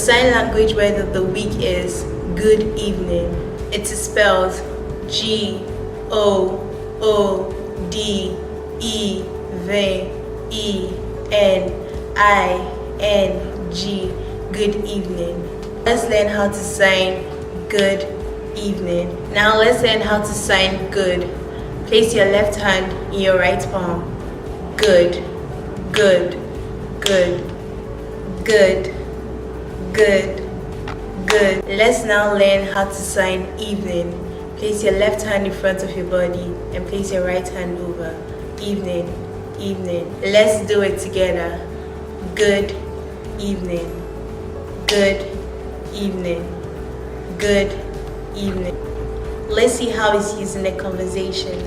sign language word of the week is good evening. It is spelled G-O-O-D-E-V-E-N-I-N-G. Good evening. Let's learn how to sign good evening. Now let's learn how to sign good. Place your left hand in your right palm. Good, good, good, good, good, good. Let's now learn how to sign evening. Place your left hand in front of your body and place your right hand over. Evening, evening. Let's do it together. Good evening, good evening, good evening. Let's see how it's used in a conversation.